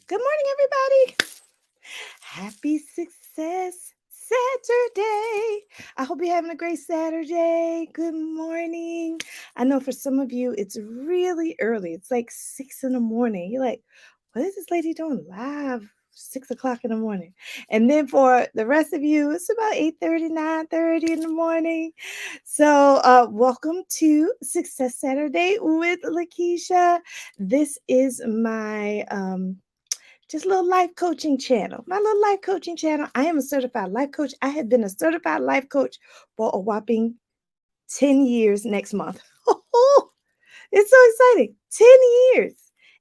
Good morning, everybody. Happy Success Saturday. I hope you're having a great Saturday. Good morning. I know for some of you, it's really early. It's like 6 in the morning. You're like, what is this lady doing live? 6 o'clock in the morning. And then for the rest of you, it's about 8:30, 9:30 in the morning. So welcome to Success Saturday with Lakisha. This is my just a little life coaching channel. My little life coaching channel. I am a certified life coach. I have been a certified life coach for a whopping 10 years next month. It's so exciting. 10 years.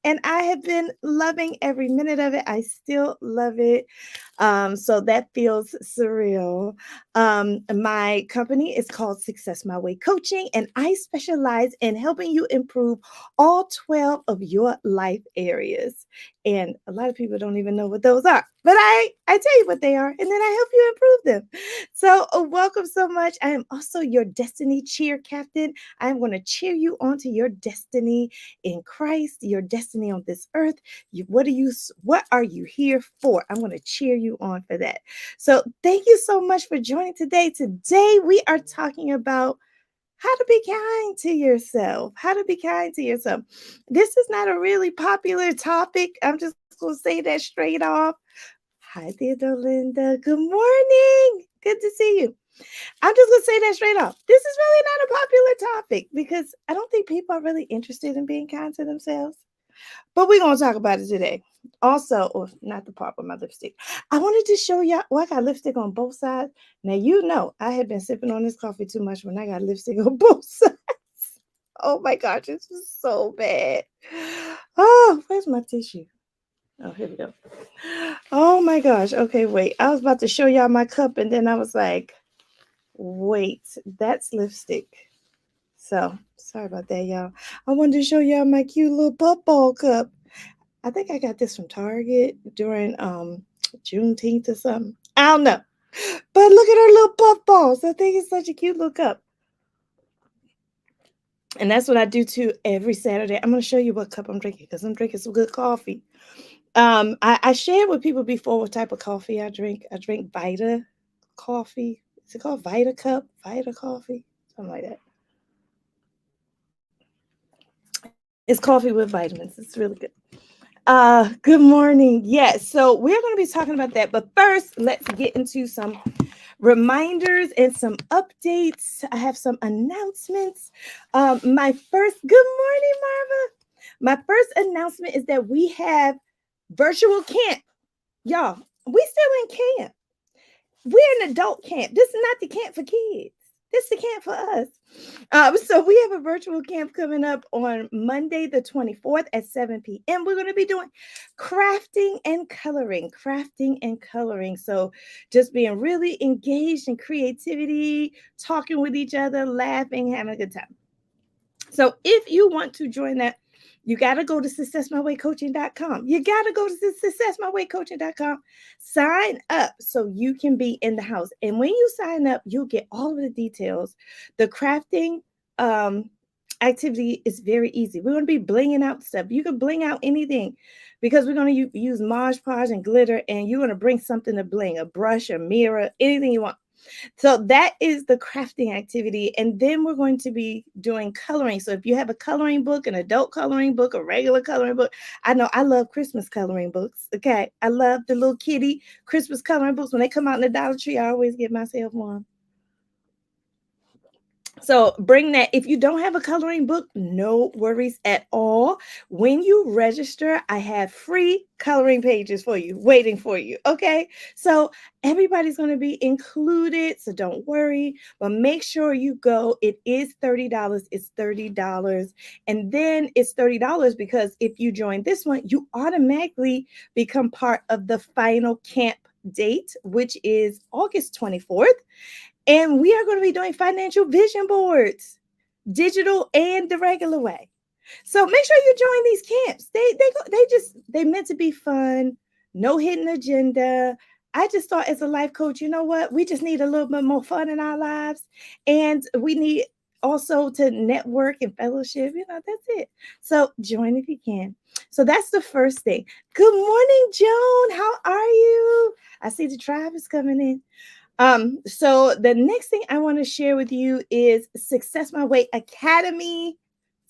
And I have been loving every minute of it. I still love it. So that feels surreal. My company is called Success My Way Coaching, and I specialize in helping you improve all 12 of your life areas. And a lot of people don't even know what those are, but I tell you what they are, and then I help you improve them. So welcome so much. I am also your destiny cheer captain. I'm going to cheer you on to your destiny in Christ, your destiny on this earth. What are you here for? I'm going to cheer you on for that. So thank you so much for joining today. Today we are talking about how to be kind to yourself. How to be kind to yourself. This is not a really popular topic. I'm just going to say that straight off. Hi there, Dolinda. Good morning. Good to see you. I'm just going to say that straight off. This is really not a popular topic because I don't think people are really interested in being kind to themselves. But we're going to talk about it today. Also, or not the part with my lipstick. I wanted to show y'all, I got lipstick on both sides. Now, you know, I had been sipping on this coffee too much when I got lipstick on both sides. Oh my gosh, this was so bad. Oh, where's my tissue? Oh, here we go. Oh my gosh. Okay, wait. I was about to show y'all my cup, and then I was like, wait, that's lipstick. So, sorry about that, y'all. I wanted to show y'all my cute little puffball cup. I think I got this from Target during Juneteenth or something. I don't know. But look at her little puffballs. I think it's such a cute little cup. And that's what I do too every Saturday. I'm going to show you what cup I'm drinking because I'm drinking some good coffee. I shared with people before what type of coffee I drink. I drink Vita coffee. Is it called Vita Cup? Vita coffee? Something like that. It's coffee with vitamins. It's really good. Good morning. Yes, so we're going to be talking about that. But first, let's get into some reminders and some updates. I have some announcements. Good morning, Marva. My first announcement is that we have virtual camp. Y'all, we still in camp. We're an adult camp. This is not the camp for kids. This is the camp for us. So we have a virtual camp coming up on Monday, the 24th at 7 p.m. We're going to be doing crafting and coloring. So just being really engaged in creativity, talking with each other, laughing, having a good time. So if you want to join that, you got to go to successmywaycoaching.com. You got to go to successmywaycoaching.com. Sign up so you can be in the house. And when you sign up, you'll get all of the details. The crafting activity is very easy. We're going to be blinging out stuff. You can bling out anything because we're going to use Mod Podge and glitter, and you're going to bring something to bling, a brush, a mirror, anything you want. So that is the crafting activity. And then we're going to be doing coloring. So if you have a coloring book, an adult coloring book, a regular coloring book, I know I love Christmas coloring books. Okay. I love the little kitty Christmas coloring books. When they come out in the Dollar Tree, I always get myself one. So bring that. If you don't have a coloring book, no worries at all. When you register, I have free coloring pages for you, waiting for you. Okay. So everybody's going to be included. So don't worry, but make sure you go. It is $30. It's $30. And then it's $30 because if you join this one, you automatically become part of the final camp date, which is August 24th. And we are going to be doing financial vision boards, digital and the regular way. So make sure you join these camps. They meant to be fun, no hidden agenda. I just thought as a life coach, you know what? We just need a little bit more fun in our lives. And we need also to network and fellowship. You know, that's it. So join if you can. So that's the first thing. Good morning, Joan. How are you? I see the tribe is coming in. So the next thing I want to share with you is Success My Way Academy.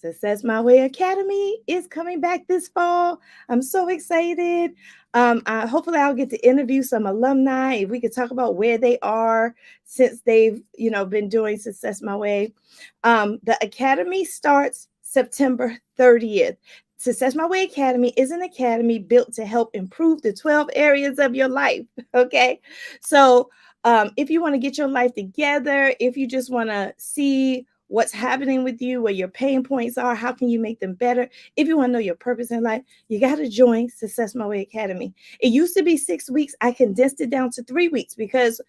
Success My Way Academy is coming back this fall. I'm so excited. Hopefully I'll get to interview some alumni. If we could talk about where they are since they've, been doing Success My Way. The academy starts September 30th. Success My Way Academy is an academy built to help improve the 12 areas of your life. Okay. So if you want to get your life together, if you just want to see what's happening with you, where your pain points are, how can you make them better? If you want to know your purpose in life, you got to join Success My Way Academy. It used to be 6 weeks. I condensed it down to 3 weeks because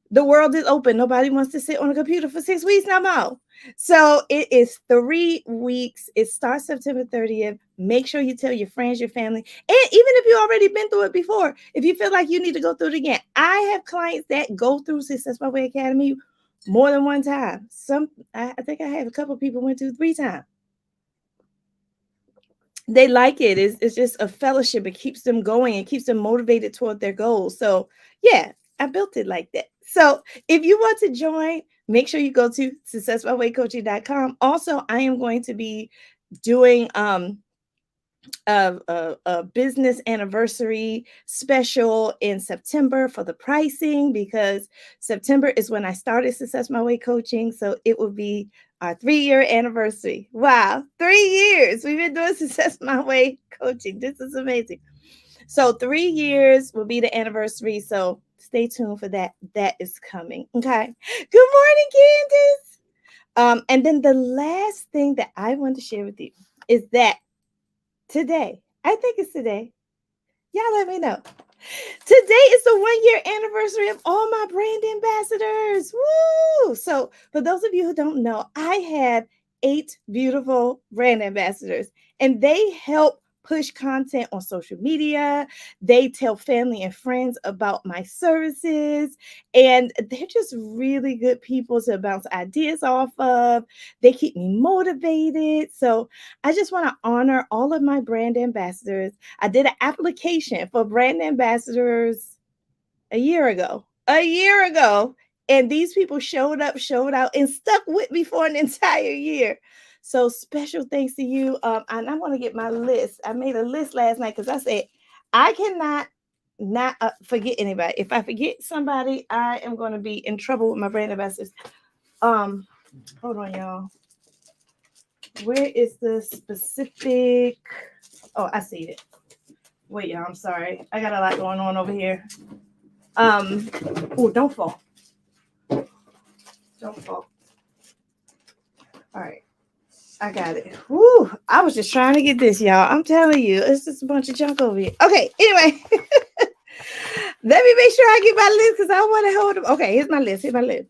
the world is open. Nobody wants to sit on a computer for 6 weeks no more. So it is 3 weeks. It starts September 30th. Make sure you tell your friends, your family, and even if you already been through it before, if you feel like you need to go through it again. I have clients that go through Success My Way Academy more than one time. I think I have a couple of people went through 3 times. They like it. It's just a fellowship. It keeps them going. It keeps them motivated toward their goals. So yeah, I built it like that. So if you want to join, make sure you go to successmywaycoaching.com. Also, I am going to be doing a business anniversary special in September for the pricing, because September is when I started Success My Way Coaching. So it will be our 3-year anniversary. Wow, 3 years. We've been doing Success My Way Coaching. This is amazing. So 3 years will be the anniversary. So stay tuned for that. That is coming. Okay. Good morning, Candace. And then the last thing that I want to share with you is that today, I think it's today. Y'all let me know. Today is the 1 year anniversary of all my brand ambassadors. Woo! So, for those of you who don't know, I have 8 beautiful brand ambassadors, and they help push content on social media. They tell family and friends about my services, and they're just really good people to bounce ideas off of. They keep me motivated. So, I just want to honor all of my brand ambassadors. I did an application for brand ambassadors a year ago. A year ago. And these people showed up, showed out, and stuck with me for an entire year. So special thanks to you. And I want to get my list. I made a list last night because I said I cannot not forget anybody. If I forget somebody, I am going to be in trouble with my brand ambassadors. Hold on, y'all. Where is the specific? Oh, I see it. Wait, y'all, I'm sorry. I got a lot going on over here. Oh, don't fall. Don't fall. All right. I got it. Woo. I was just trying to get this, y'all. I'm telling you, it's just a bunch of junk over here. Okay, anyway. Let me make sure I get my list because I want to hold them. Okay, here's my list. Here's my list.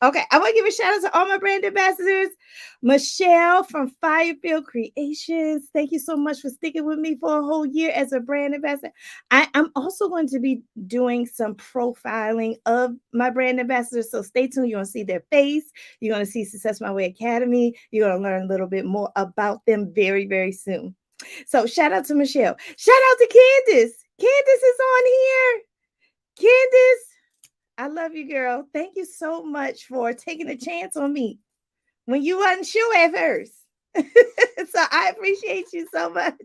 Okay, I want to give a shout out to all my brand ambassadors. Michelle from Firefield Creations. Thank you so much for sticking with me for a whole year as a brand ambassador. I'm also going to be doing some profiling of my brand ambassadors. So stay tuned. You're going to see their face. You're going to see Success My Way Academy. You're going to learn a little bit more about them very, very soon. So shout out to Michelle. Shout out to Candace. Candace is on here. Candace, I love you, girl. Thank you so much for taking a chance on me when you wasn't sure at first. So I appreciate you so much.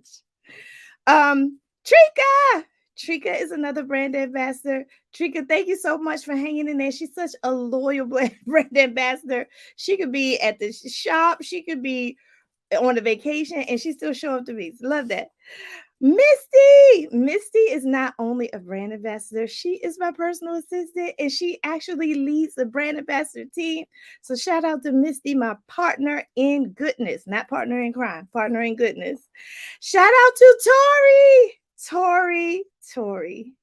Trika. Trika is another brand ambassador. Trika, thank you so much for hanging in there. She's such a loyal brand ambassador. She could be at the shop. She could be on a vacation and she still show up to me. Love that. Misty is not only a brand ambassador, she is my personal assistant and she actually leads the brand ambassador team. So shout out to Misty, my partner in goodness, not partner in crime, partner in goodness. Shout out to Tori.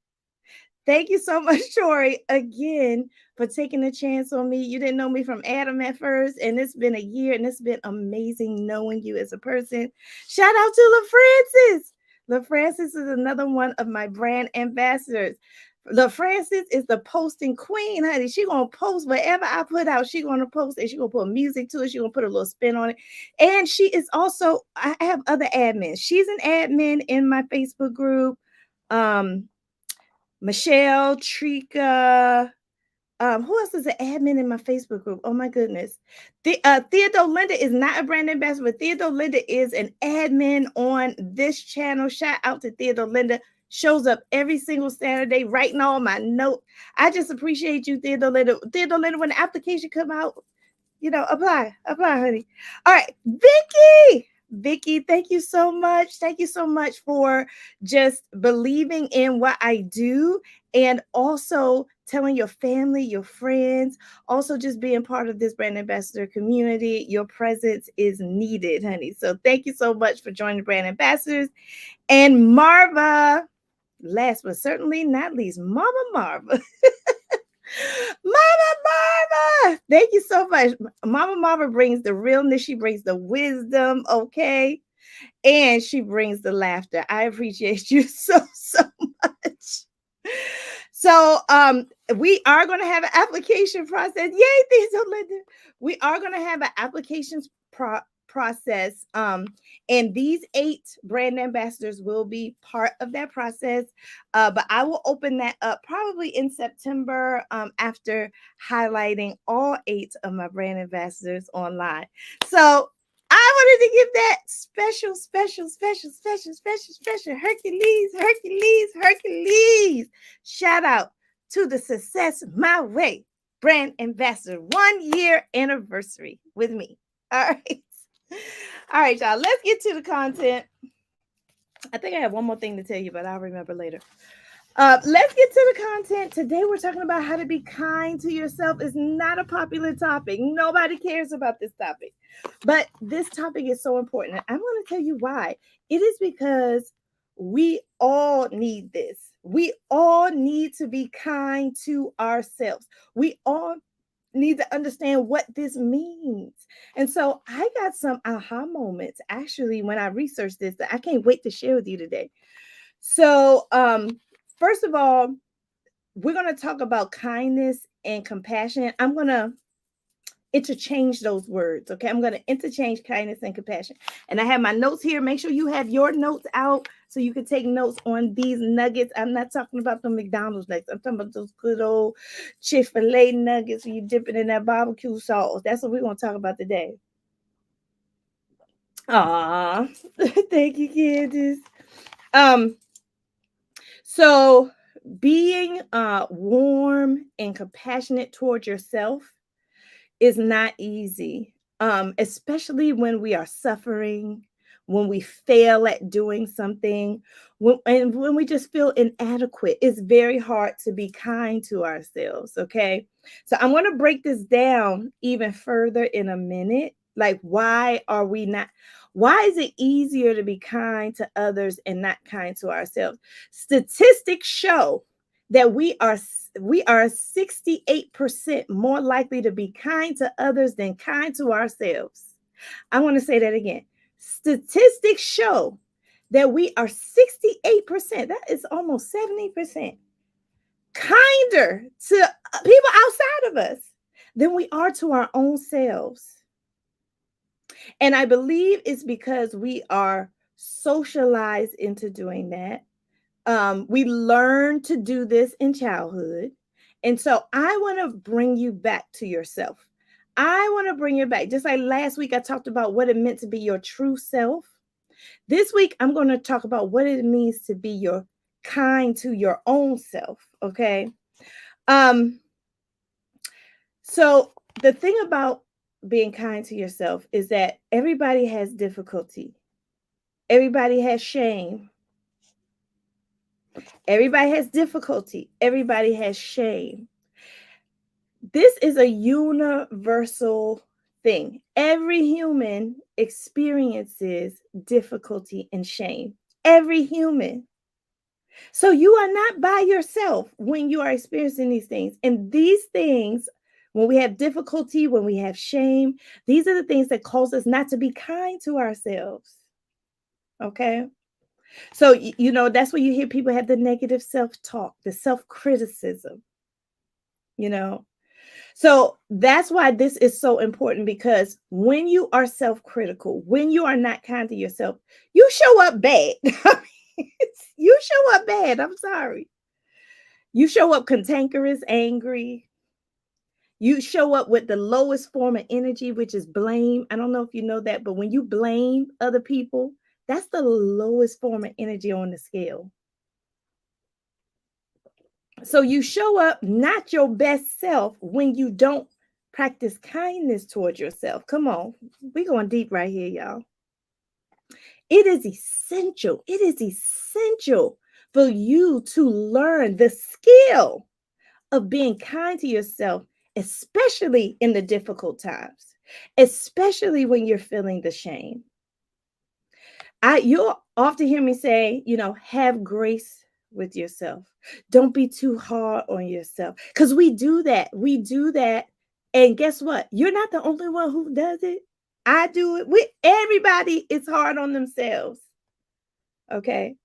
Thank you so much, Tori, again for taking a chance on me. You didn't know me from Adam at first, and it's been a year, and it's been amazing knowing you as a person. Shout out to LaFrancis. LaFrancis is another one of my brand ambassadors. The Francis is the posting queen, honey. She gonna post whatever I put out. She gonna post it. She gonna put music to it. She gonna put a little spin on it. And she is also. I have other admins. She's an admin in my Facebook group. Um, Michelle, Trika. Who else is an admin in my Facebook group? Oh my goodness. Theodore Linda is not a brand ambassador, but Theodore Linda is an admin on this channel. Shout out to Theodore Linda. Shows up every single Saturday, writing all my notes. I just appreciate you, Theodore Linda. Theodore Linda, when the application come out, apply, honey. All right, Vicky, thank you so much. Thank you so much for just believing in what I do and also telling your family, your friends, also just being part of this brand ambassador community. Your presence is needed, honey. So thank you so much for joining brand ambassadors. And Marva, last but certainly not least, Mama Marva. Mama Marva, thank you so much. Mama Marva brings the realness, she brings the wisdom, okay? And she brings the laughter. I appreciate you so much. So we are going to have an application process. Yay, things are Linda. We are going to have an applications process. And these 8 brand ambassadors will be part of that process. But I will open that up probably in September after highlighting all 8 of my brand ambassadors online. So I wanted to give that special Hercules shout out to the Success My Way brand ambassador 1-year anniversary with me. All right. All right, y'all. Let's get to the content. I think I have one more thing to tell you, but I'll remember later. Let's get to the content. Today we're talking about how to be kind to yourself. It's not a popular topic. Nobody cares about this topic. But this topic is so important. I'm going to tell you why. It is because we all need this. We all need to be kind to ourselves. We all need to understand what this means. And so I got some aha moments actually when I researched this that I can't wait to share with you today. So, first of all, we're going to talk about kindness and compassion. I'm going to interchange those words. Okay. I'm going to interchange kindness and compassion. And I have my notes here. Make sure you have your notes out so you can take notes on these nuggets. I'm not talking about the McDonald's nuggets. I'm talking about those good old Chick-fil-A nuggets where you dip it in that barbecue sauce. That's what we're going to talk about today. Aw, thank you, Candace. So being warm and compassionate towards yourself is not easy, especially when we are suffering, when we fail at doing something, when we just feel inadequate. It's very hard to be kind to ourselves, okay? So I'm going to break this down even further in a minute. Like, why is it easier to be kind to others and not kind to ourselves? Statistics show that we are 68% more likely to be kind to others than kind to ourselves. I want to say that again. Statistics show that we are 68%, that is almost 70%, kinder to people outside of us than we are to our own selves. And I believe it's because we are socialized into doing that. We learn to do this in childhood. And so I want to bring you back to yourself. I want to bring you back. Just like last week, I talked about what it meant to be your true self. This week, I'm going to talk about what it means to be your kind to your own self. Okay. So the thing about being kind to yourself is that everybody has difficulty. Everybody has shame. Everybody has difficulty. Everybody has shame. This is a universal thing. Every human experiences difficulty and shame. Every human. So you are not by yourself when you are experiencing these things. And these things, when we have difficulty, when we have shame, these are the things that cause us not to be kind to ourselves. Okay? So, that's where you hear people have the negative self-talk, the self-criticism, you know. So that's why this is so important, because when you are self-critical, when you are not kind to yourself, you show up bad. You show up bad. I'm sorry. You show up cantankerous, angry. You show up with the lowest form of energy, which is blame. I don't know if you know that, but when you blame other people, that's the lowest form of energy on the scale. So you show up not your best self when you don't practice kindness towards yourself. Come on, we're going deep right here, y'all. It is essential. It is essential for you to learn the skill of being kind to yourself, especially in the difficult times, especially when you're feeling the shame. You'll often hear me say, have grace with yourself. Don't be too hard on yourself. Because we do that. We do that. And guess what? You're not the only one who does it. I do it. Everybody is hard on themselves. Okay.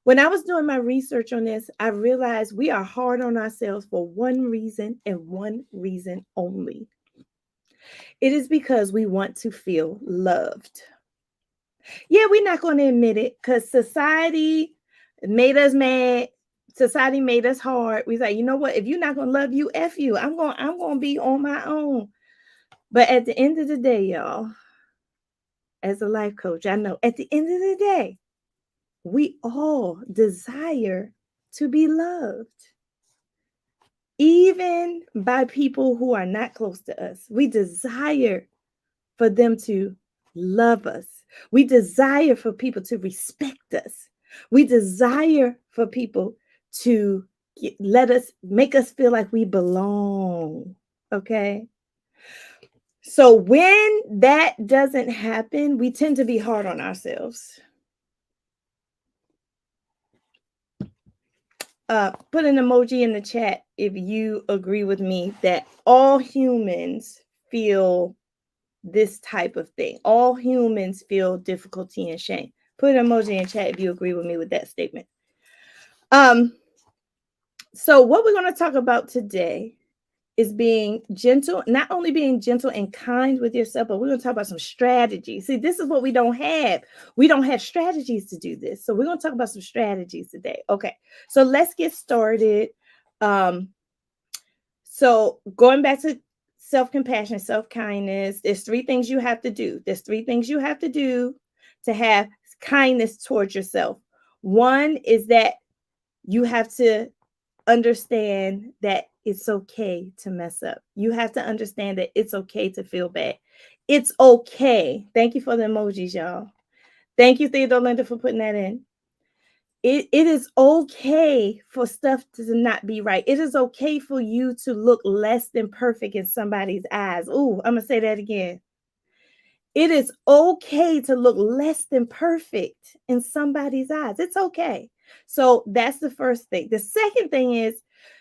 When I was doing my research on this, I realized we are hard on ourselves for one reason and one reason only. It is because we want to feel loved. Yeah, we're not going to admit it because society made us mad. Society made us hard. We say, you know what? If you're not going to love you, F you. I'm going to be on my own. But at the end of the day, y'all, as a life coach, I know at the end of the day, we all desire to be loved, even by people who are not close to us. We desire for them to love us. We desire for people to respect us. We desire for people to make us feel like we belong. Okay. So when that doesn't happen, we tend to be hard on ourselves. Put an emoji in the chat if you agree with me that all humans feel this type of thing. All humans feel difficulty and shame. Put an emoji in chat if you agree with me with that statement. So what we're going to talk about today is being gentle, not only being gentle and kind with yourself, but we're going to talk about some strategies. See, this is what we don't have. We don't have strategies to do this. So we're going to talk about some strategies today. Okay. So let's get started. So going back to self-compassion, self-kindness, there's three things you have to do. There's three things you have to do to have kindness towards yourself. One is that you have to understand that it's okay to mess up. You have to understand that it's okay to feel bad. It's okay. Thank you for the emojis, y'all. Thank you, Theodore Linda, for putting that in. It is okay for stuff to not be right. It is okay for you to look less than perfect in somebody's eyes. Ooh, I'm going to say that again. It is okay to look less than perfect in somebody's eyes. It's okay. So that's the first thing. The second thing is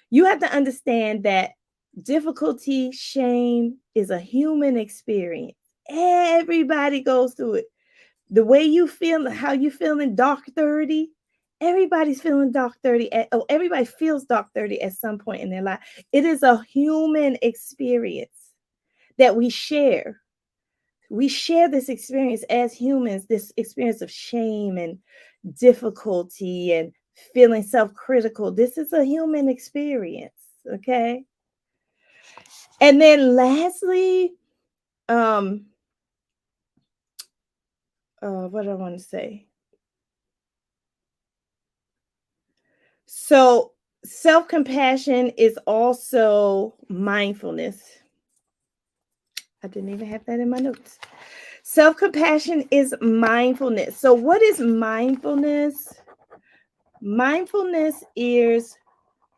you have to understand that difficulty, shame is a human experience. Everybody goes through it. The way you feel, how you feeling dark 30, everybody's feeling dark 30. Everybody feels dark 30 at some point in their life. It is a human experience that we share. We share this experience as humans, this experience of shame and difficulty and feeling self-critical. This is a human experience, okay? And then lastly, what do I want to say? So self-compassion is also mindfulness. I didn't even have that in my notes. Self-compassion is mindfulness. So what is mindfulness? Mindfulness is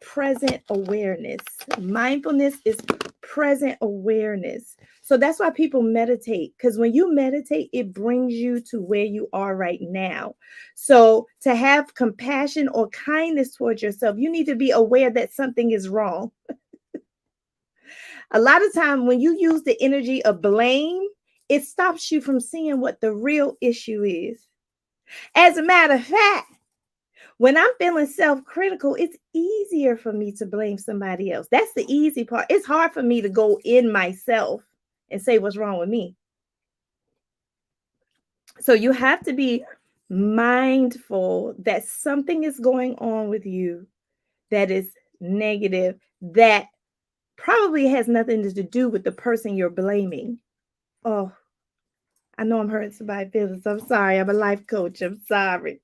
present awareness. Mindfulness is present awareness. So that's why people meditate, because when you meditate, it brings you to where you are right now. So to have compassion or kindness towards yourself, you need to be aware that something is wrong. A lot of time when you use the energy of blame, it stops you from seeing what the real issue is. As a matter of fact, when I'm feeling self-critical, it's easier for me to blame somebody else. That's the easy part. It's hard for me to go in myself and say what's wrong with me. So you have to be mindful that something is going on with you that is negative, that probably has nothing to do with the person you're blaming. Oh, I know I'm hurting somebody's feelings. I'm sorry. I'm a life coach. I'm sorry.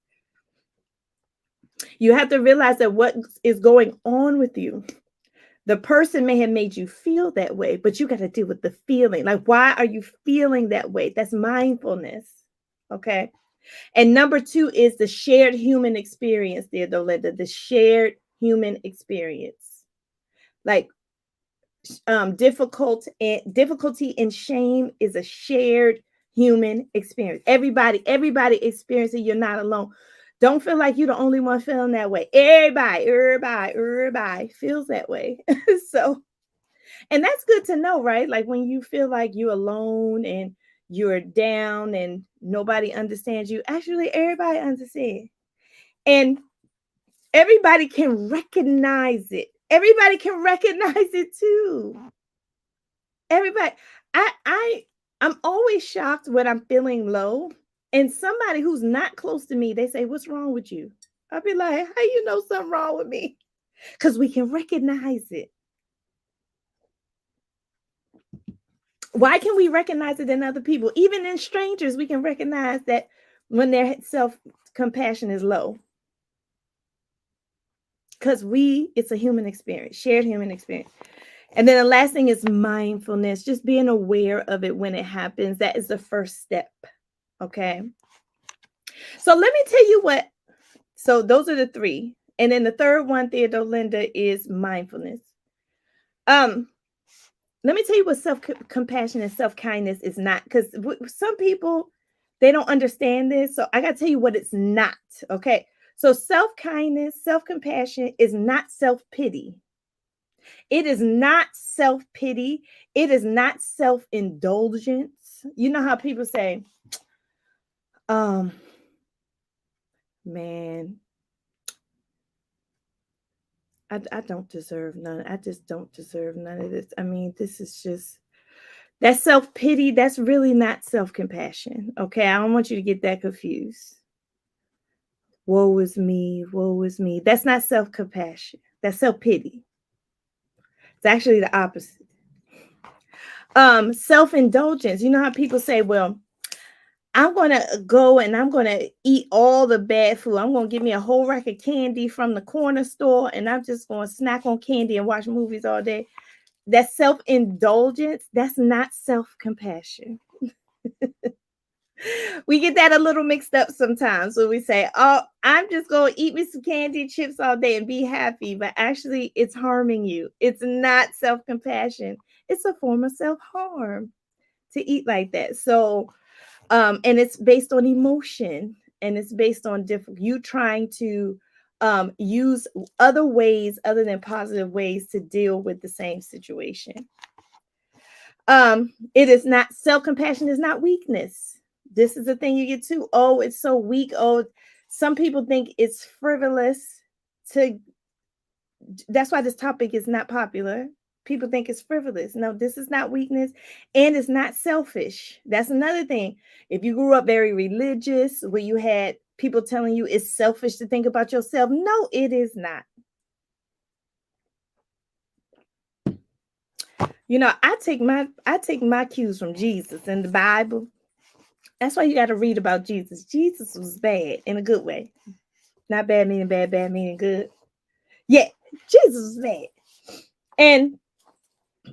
You have to realize that what is going on with you, the person may have made you feel that way, but you got to deal with the feeling. Like, why are you feeling that way? That's mindfulness. Okay. And number 2 is the shared human experience there, Dolinda, the shared human experience. Like, difficulty and shame is a shared human experience. Everybody experiencing. You're not alone. Don't feel like you're the only one feeling that way. Everybody feels that way. So, and that's good to know, right? Like when you feel like you're alone and you're down and nobody understands you, actually everybody understands. And everybody can recognize it. Everybody can recognize it too. Everybody. I'm always shocked when I'm feeling low and somebody who's not close to me, they say, "What's wrong with you?" I'll be like, "How you know something wrong with me?" Because we can recognize it. Why can we recognize it in other people? Even in strangers, we can recognize that when their self-compassion is low. Because it's a human experience, shared human experience. And then the last thing is mindfulness, just being aware of it when it happens. That is the first step. Okay. So let me tell you what. So those are the 3. And then the third one, Theodore Linda, is mindfulness. Let me tell you what self-compassion and self-kindness is not, because some people, they don't understand this. So I got to tell you what it's not. Okay. So self-kindness, self-compassion is not self-pity. It is not self-pity. It is not self-indulgence. You know how people say, man, I don't deserve none. I just don't deserve none of this. I mean, this is just, that's self-pity. That's really not self-compassion. Okay. I don't want you to get that confused. Woe is me. Woe is me. That's not self-compassion. That's self-pity. It's actually the opposite. Self-indulgence. You know how people say, well, I'm going to go and I'm going to eat all the bad food. I'm going to get me a whole rack of candy from the corner store and I'm just going to snack on candy and watch movies all day. That's self-indulgence. That's not self-compassion. We get that a little mixed up sometimes. So we say, oh, I'm just going to eat me some candy chips all day and be happy. But actually, it's harming you. It's not self-compassion. It's a form of self-harm to eat like that. So, and it's based on emotion and it's based on you trying to use other ways other than positive ways to deal with the same situation. It is not, self-compassion is not weakness. This is the thing you get to. Oh, it's so weak. Oh, some people think it's frivolous to, that's why this topic is not popular. People think it's frivolous. No, this is not weakness and it's not selfish. That's another thing. If you grew up very religious, where you had people telling you it's selfish to think about yourself, no, it is not. You know, I take my cues from Jesus and the Bible. That's why you got to read about Jesus. Jesus was bad in a good way. Not bad meaning bad, bad meaning good. Yeah, Jesus was bad. And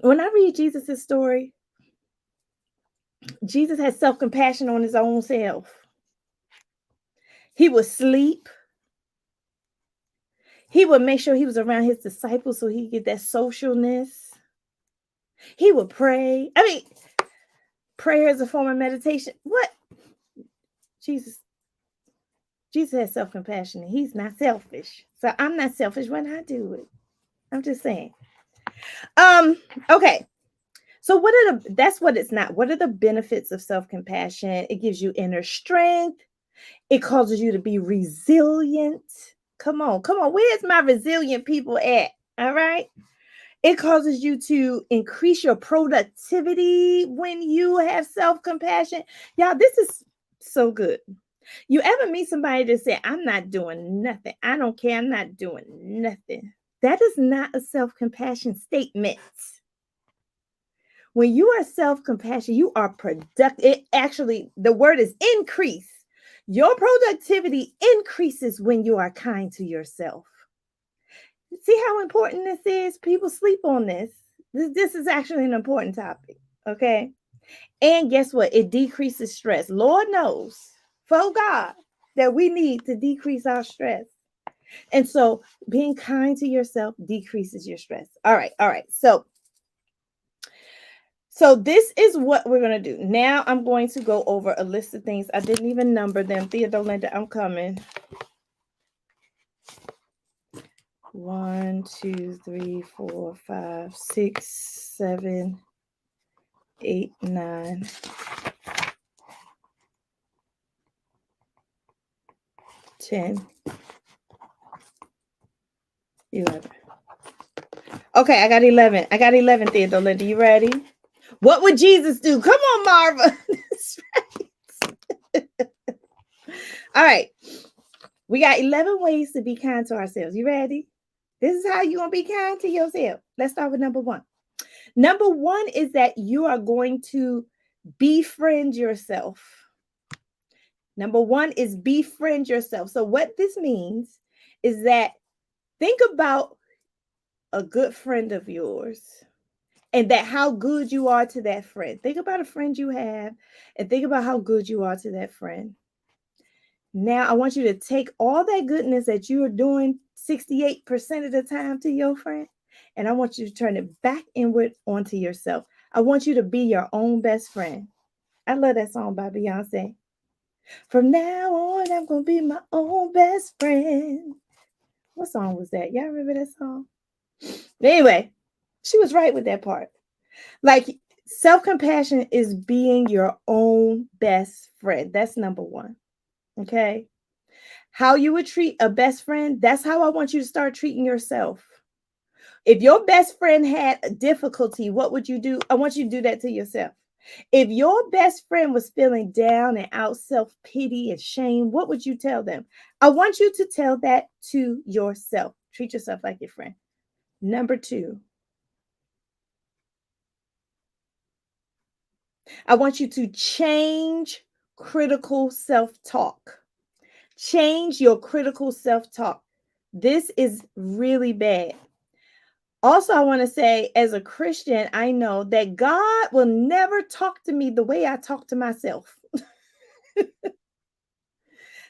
when I read Jesus' story, Jesus had self-compassion on his own self. He would sleep. He would make sure he was around his disciples so he could get that socialness. He would pray. I mean, prayer is a form of meditation. What? Jesus has self-compassion and he's not selfish. So I'm not selfish when I do it. I'm just saying. Okay. So that's what it's not. What are the benefits of self-compassion? It gives you inner strength. It causes you to be resilient. Come on, come on. Where's my resilient people at? All right. It causes you to increase your productivity when you have self-compassion. Y'all, this is so good. You ever meet somebody that say, I'm not doing nothing. I don't care. I'm not doing nothing. That is not a self-compassion statement. When you are self-compassion, you are productive. It actually, the word is increase. Your productivity increases when you are kind to yourself. See how important this is? People sleep on this. This is actually an important topic. Okay. And guess what? It decreases stress. Lord knows, for God, that we need to decrease our stress. And so being kind to yourself decreases your stress. All right. All right. So this is what we're going to do. Now I'm going to go over a list of things. I didn't even number them. Theodore Linda, I'm coming. 1, 2, 3, 4, 5, 6, 7, 8, 9, 10, 11. Okay, I got 11. I got 11, Theodore Linda. You ready? What would Jesus do? Come on, Marva. That's right. All right. We got 11 ways to be kind to ourselves. You ready? This is how you're going to be kind to yourself. Let's start with number 1. Number 1 is that you are going to befriend yourself. Number 1 is befriend yourself. So what this means is that think about a good friend of yours and that how good you are to that friend. Think about a friend you have and think about how good you are to that friend. Now I want you to take all that goodness that you are doing 68% of the time to your friend, and I want you to turn it back inward onto yourself. I want you to be your own best friend. I love that song by Beyonce. From now on, I'm going to be my own best friend. What song was that? Y'all remember that song? Anyway, she was right with that part. Like, self-compassion is being your own best friend. That's number 1. Okay? How you would treat a best friend, that's how I want you to start treating yourself. If your best friend had a difficulty, what would you do? I want you to do that to yourself. If your best friend was feeling down and out, self-pity and shame, what would you tell them? I want you to tell that to yourself. Treat yourself like your friend. Number 2, I want you to change critical self-talk. Change your critical self-talk. This is really bad. Also, I want to say, as a Christian, I know that God will never talk to me the way I talk to myself.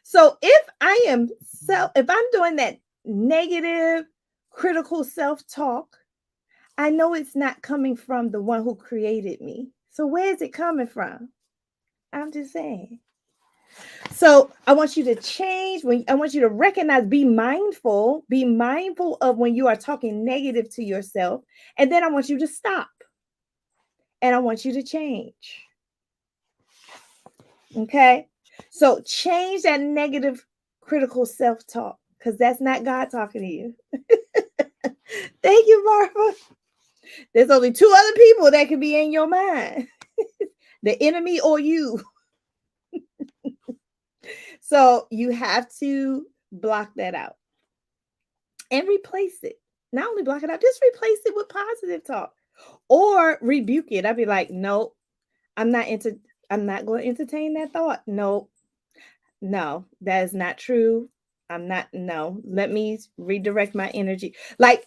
So if I'm doing that negative, critical self-talk, I know it's not coming from the one who created me. So where is it coming from? I'm just saying. So I want you to change I want you to recognize, be mindful of when you are talking negative to yourself. And then I want you to stop. And I want you to change. Okay. So change that negative critical self-talk, because that's not God talking to you. Thank you, Martha. There's only 2 other people that can be in your mind. The enemy or you. So you have to block that out and replace it. Not only block it out, just replace it with positive talk or rebuke it. I'd be like, nope, I'm not going to entertain that thought. Nope. No, that is not true. No, let me redirect my energy. Like,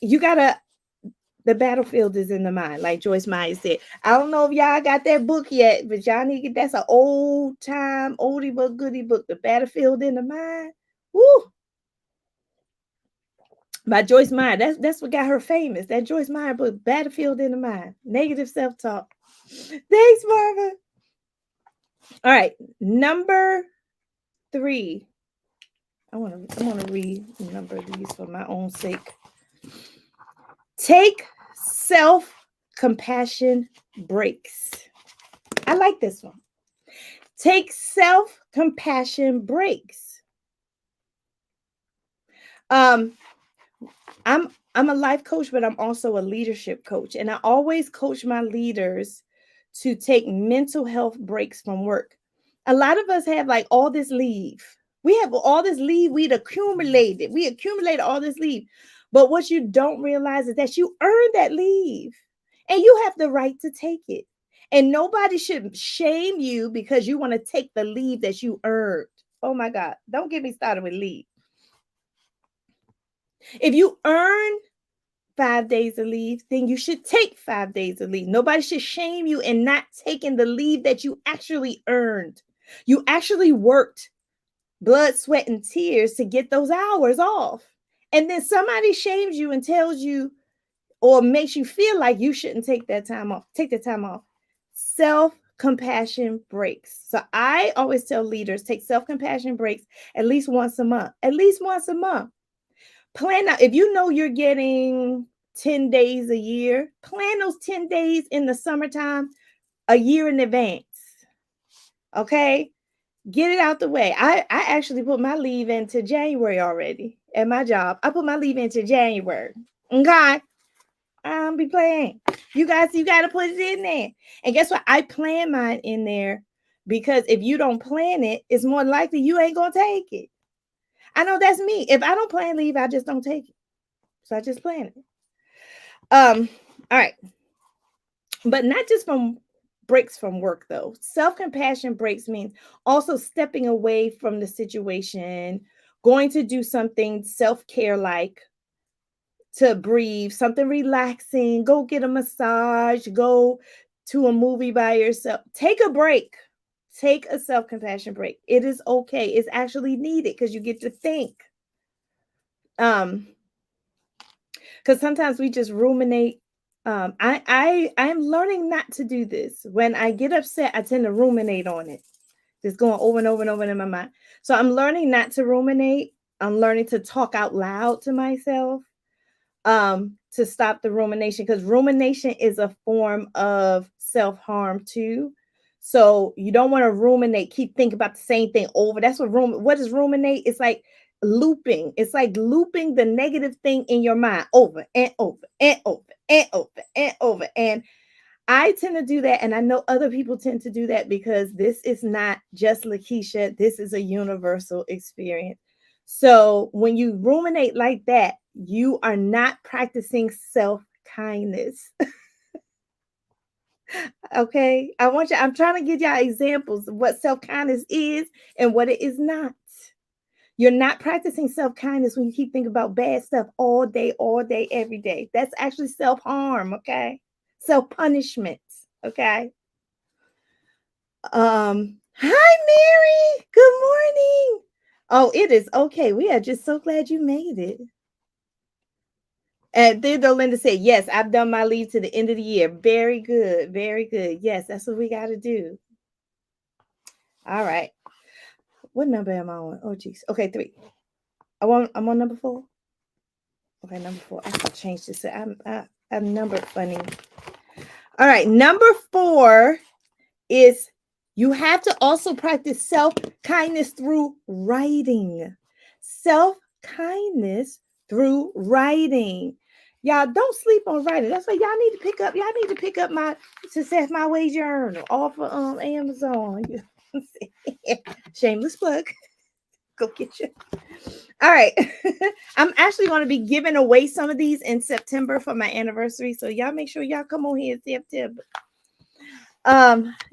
the battlefield is in the mind. Like Joyce Meyer said, I don't know if y'all got that book yet, but y'all need to get, that's an old time, oldie but goodie book, The Battlefield in the Mind. Woo! By Joyce Meyer. That's what got her famous. That Joyce Meyer book, Battlefield in the Mind. Negative self-talk. Thanks, Marva. All right. Number 3. I want to renumber these for my own sake. Take self-compassion breaks. I like this one. Take self-compassion breaks. Um, I'm a life coach, but I'm also a leadership coach. And I always coach my leaders to take mental health breaks from work. A lot of us have like all this leave. We have all this leave we'd accumulated. We accumulated all this leave. But what you don't realize is that you earned that leave and you have the right to take it. And nobody should shame you because you want to take the leave that you earned. Oh my God. Don't get me started with leave. If you earn 5 days of leave, then you should take 5 days of leave. Nobody should shame you in not taking the leave that you actually earned. You actually worked blood, sweat, and tears to get those hours off. And then somebody shames you and tells you or makes you feel like you shouldn't take that time off. Take the time off. Self-compassion breaks. So I always tell leaders take self-compassion breaks at least once a month. At least once a month. Plan out if you know you're getting 10 days a year, plan those 10 days in the summertime a year in advance. Okay? Get it out the way. I actually put my leave into January already at my job. I put my leave into January. Okay? I don't be playing. You guys, you got to put it in there. And guess what? I plan mine in there because if you don't plan it, it's more likely you ain't going to take it. I know that's me. If I don't plan leave, I just don't take it. So I just plan it. All right. But not just from breaks from work though. Self-compassion breaks means also stepping away from the situation, going to do something self-care like to breathe, something relaxing, go get a massage, go to a movie by yourself. Take a break. Take a self-compassion break. It is okay. It's actually needed because you get to think. Because sometimes we just ruminate. I'm learning not to do this. When I get upset, I tend to ruminate on it, just going over and over and over in my mind. So I'm learning not to ruminate. I'm learning to talk out loud to myself, to stop the rumination, because rumination is a form of self-harm too. So you don't want to ruminate, keep thinking about the same thing over. That's what is ruminate? It's like looping. It's like looping the negative thing in your mind over and over and over and over and over. And I tend to do that, and I know other people tend to do that because this is not just Lakisha. This is a universal experience. So when you ruminate like that, you are not practicing self-kindness. Okay. I'm trying to give y'all examples of what self-kindness is and what it is not. You're not practicing self-kindness when you keep thinking about bad stuff all day, every day. That's actually self-harm, okay? Self-punishment, okay? Hi Mary. Good morning. Oh, it is okay. We are just so glad you made it. And Theodore Linda said, yes, I've done my leave to the end of the year. Very good. Very good. Yes, that's what we got to do. All right. What number am I on? Oh, geez. Okay, 3. I'm on number 4. Okay, number 4. I have to change this. I'm numbered funny. All right, number 4 is you have to also practice self-kindness through writing. Self-kindness through writing. Y'all don't sleep on writing. That's why y'all need to pick up my Success My Way journal off of Amazon. Shameless plug. Go get you. All right. I'm actually going to be giving away some of these in September for my anniversary. So y'all make sure y'all come on here in September.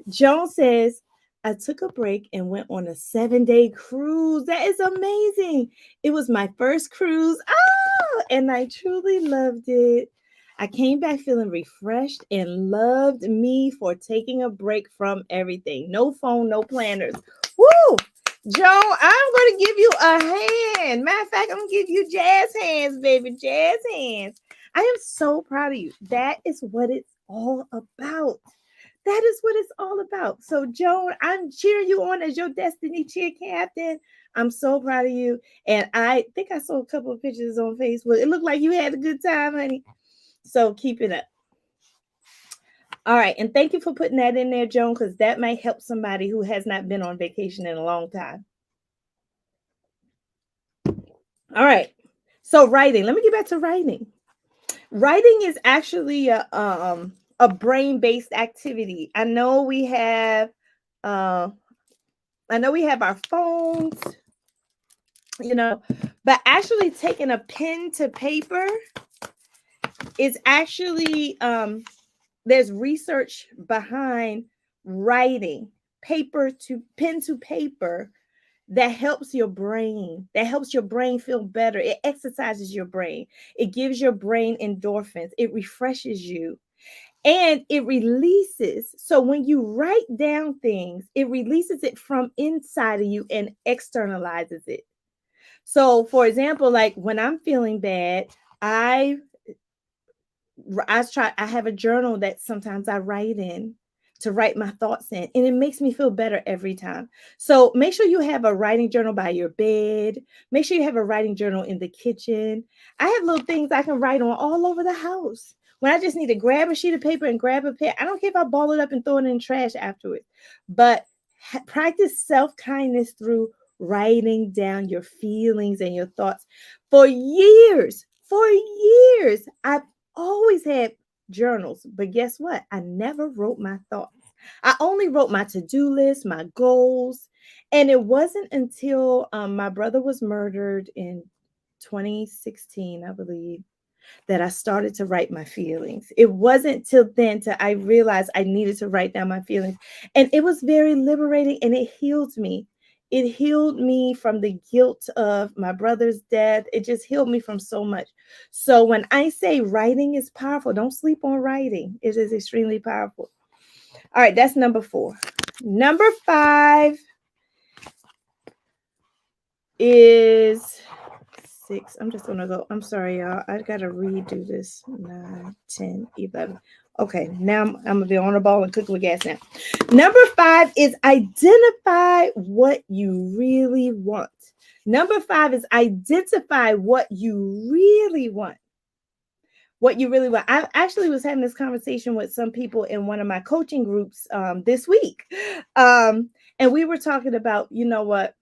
Joan says, I took a break and went on a 7-day cruise. That is amazing. It was my first cruise. Oh, and I truly loved it. I came back feeling refreshed and loved me for taking a break from everything. No phone, no planners. Woo! Joan, I'm going to give you a hand. Matter of fact, I'm going to give you jazz hands, baby. Jazz hands. I am so proud of you. That is what it's all about. That is what it's all about. So, Joan, I'm cheering you on as your Destiny Cheer Captain. I'm so proud of you. And I think I saw a couple of pictures on Facebook. It looked like you had a good time, honey. So keep it up. All right. And thank you for putting that in there, Joan, because that might help somebody who has not been on vacation in a long time. All right. So writing. Let me get back to writing. Writing is actually a brain-based activity. Uh I know we have our phones, you know, but actually taking a pen to paper is actually there's research behind writing paper to pen to paper that helps your brain, feel better. It exercises your brain, it gives your brain endorphins, it refreshes you, and it releases. So when you write down things, it releases it from inside of you and externalizes it. So for example, like when I'm feeling bad, i I have a journal that sometimes I write in, to write my thoughts in, and it makes me feel better every time. So make sure you have a writing journal by your bed. Make sure you have a writing journal in the kitchen. I have little things I can write on all over the house. When I just need to grab a sheet of paper and grab a pen, I don't care if I ball it up and throw it in the trash afterwards. But practice self-kindness through writing down your feelings and your thoughts. For years, I've always had journals, but guess what? I never wrote my thoughts. I only wrote my to-do list, my goals. And it wasn't until my brother was murdered in 2016, I believe, that I started to write my feelings. It wasn't till then till I realized I needed to write down my feelings. And it was very liberating, and it healed me. It healed me from the guilt of my brother's death. It just healed me from so much. So when I say writing is powerful, don't sleep on writing. It is extremely powerful. All right, that's number 4. Number 5 is 6. I'm just gonna go. I'm sorry, y'all. I gotta redo this. 9, 10, 11. Okay, now I'm gonna be on the ball and cooking with gas now. Number 5 is identify what you really want. Number 5 is identify what you really want. What you really want. I actually was having this conversation with some people in one of my coaching groups this week. And we were talking about, you know what?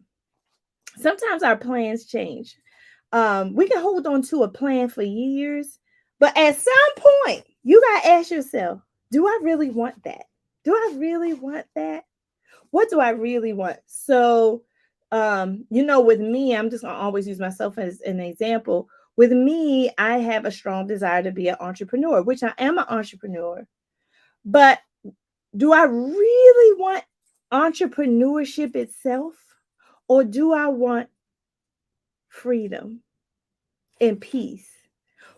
Sometimes our plans change. We can hold on to a plan for years, but at some point, you got to ask yourself, do I really want that? Do I really want that? What do I really want? So, with me, I'm just going to always use myself as an example. With me, I have a strong desire to be an entrepreneur, which I am an entrepreneur. But do I really want entrepreneurship itself? Or do I want freedom and peace?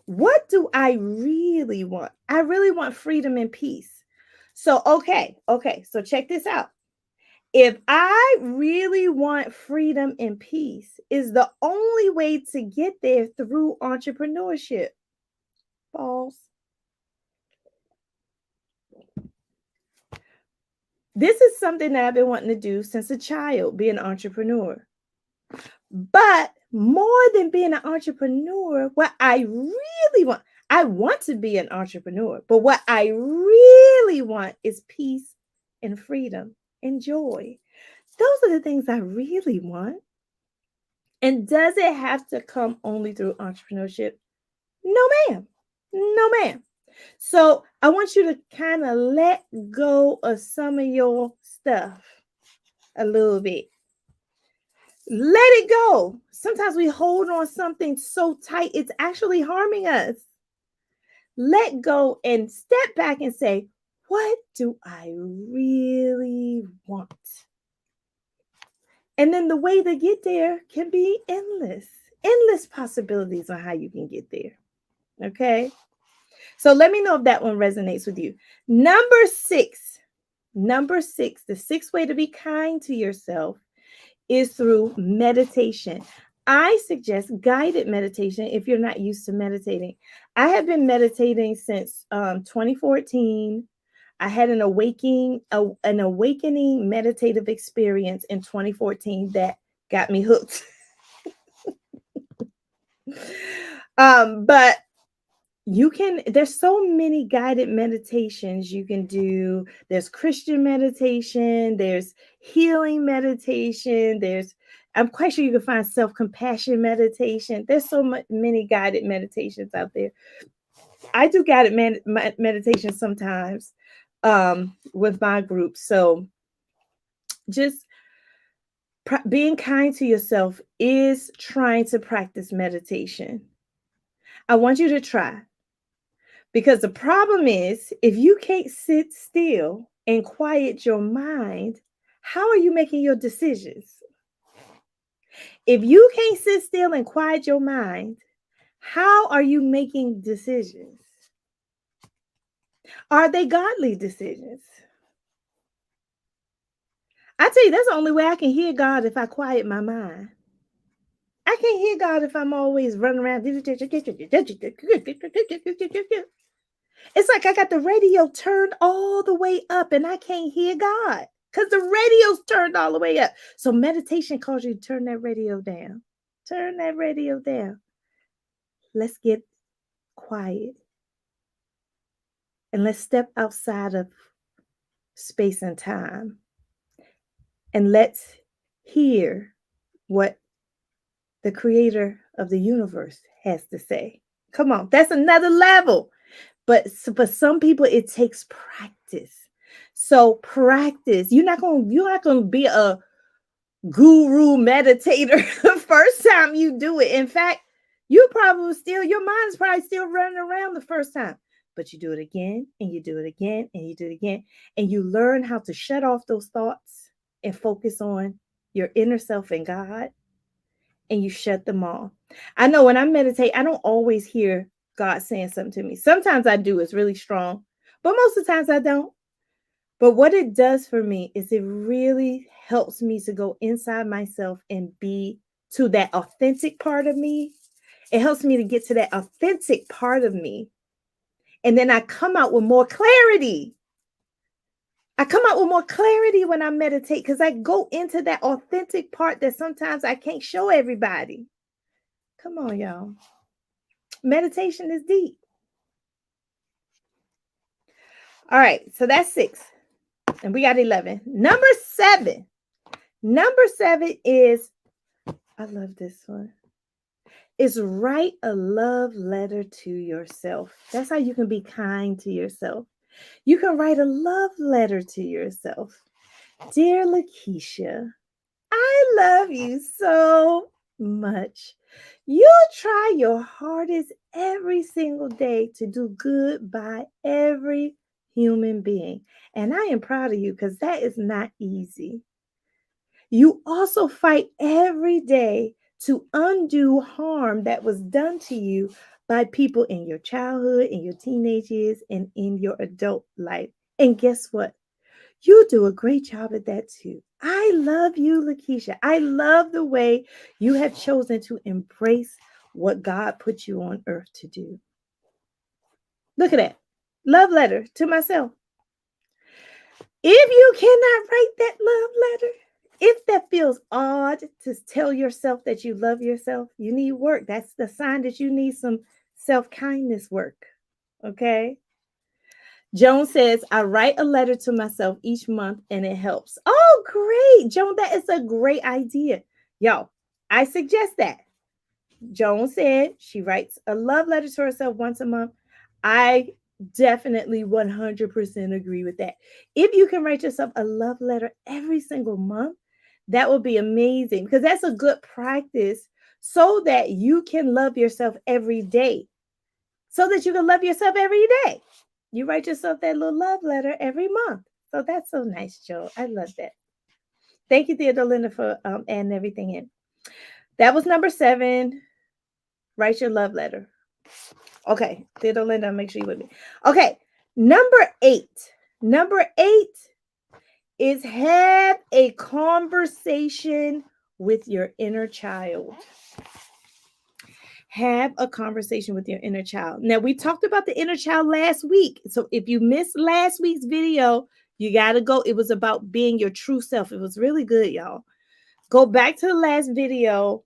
What do I really want? I really want freedom and peace. So, okay. So check this out. If I really want freedom and peace, is the only way to get there through entrepreneurship. False. This is something that I've been wanting to do since a child, be an entrepreneur. But more than being an entrepreneur, what I really want, I want to be an entrepreneur, but what I really want is peace and freedom and joy. Those are the things I really want. And does it have to come only through entrepreneurship? No, ma'am. No, ma'am. So I want you to kind of let go of some of your stuff a little bit. Let it go. Sometimes we hold on something so tight, it's actually harming us. Let go and step back and say, what do I really want? And then the way to get there can be endless possibilities on how you can get there. Okay. So let me know if that one resonates with you. Number six, the sixth way to be kind to yourself is through meditation. I suggest guided meditation if you're not used to meditating. I have been meditating since 2014. I had an awakening meditative experience in 2014 that got me hooked. But there's so many guided meditations you can do. There's Christian meditation, there's healing meditation, I'm quite sure you can find self-compassion meditation. There's so many guided meditations out there. I do guided meditation sometimes with my group. So just being kind to yourself is trying to practice meditation. I want you to try. Because the problem is, if you can't sit still and quiet your mind, how are you making your decisions? If you can't sit still and quiet your mind, how are you making decisions? Are they godly decisions? I tell you, that's the only way I can hear God, if I quiet my mind. I can't hear God if I'm always running around. It's like I got the radio turned all the way up and I can't hear God because the radio's turned all the way up. So meditation calls you to turn that radio down. Turn that radio down. Let's get quiet and let's step outside of space and time and let's hear what the creator of the universe has to say. Come on, that's another level. But for some people, it takes practice. So practice. You're not gonna be a guru meditator the first time you do it. In fact, your mind is probably still running around the first time. But you do it again, and you do it again, and you do it again, and you learn how to shut off those thoughts and focus on your inner self and God, and you shut them off. I know when I meditate, I don't always hear God saying something to me. Sometimes I do, it's really strong, but most of the times I don't. But what it does for me is it really helps me to go inside myself and be to that authentic part of me. It helps me to get to that authentic part of me. And then I come out with more clarity. I come out with more clarity when I meditate because I go into that authentic part that sometimes I can't show everybody. Come on, y'all. Meditation is deep. All right, so that's 6. And we got 11. Number 7. Number 7 is, I love this one, is write a love letter to yourself. That's how you can be kind to yourself. You can write a love letter to yourself. Dear Lakisha, I love you so much. You try your hardest every single day to do good by every human being. And I am proud of you because that is not easy. You also fight every day to undo harm that was done to you by people in your childhood, in your teenage years, and in your adult life. And guess what? You do a great job at that too. I love you, Lakisha. I love the way you have chosen to embrace what God put you on earth to do. Look at that. Love letter to myself. If you cannot write that love letter, if that feels odd to tell yourself that you love yourself, you need work. That's the sign that you need some self-kindness work. Okay? Joan says, I write a letter to myself each month and it helps. Oh, great. Joan, that is a great idea. Y'all, I suggest that. Joan said she writes a love letter to herself once a month. I definitely 100% agree with that. If you can write yourself a love letter every single month, that would be amazing because that's a good practice so that you can love yourself every day. So that you can love yourself every day. You write yourself that little love letter every month. So that's so nice, Joe. I love that. Thank you, Theodore Linda, for adding everything in. That was number 7. Write your love letter. Okay, Theodore Linda, make sure you with me. Okay, number 8. Number 8 is have a conversation with your inner child. Have a conversation with your inner child. Now, we talked about the inner child last week. So if you missed last week's video, you got to go. It was about being your true self. It was really good, y'all. Go back to the last video,